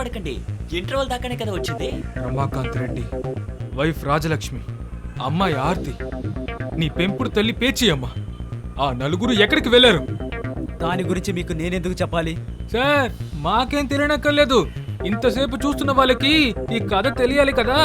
పడకండి, ఇంటర్వల్ దాకానే కదా వచ్చింది. రమాకాంత్ రెడ్డి, వైఫ్ రాజలక్ష్మి, అమ్మాయి ఆర్తి, నీ పెంపుడు తల్లి పేచి అమ్మ, ఆ నలుగురు ఎక్కడికి వెళ్ళారు? దాని గురించి మీకు నేనెందుకు చెప్పాలి? సార్, మాకేం తెలియనక్కర్లేదు. ఇంతసేపు చూస్తున్న వాళ్ళకి ఈ కథ తెలియాలి కదా.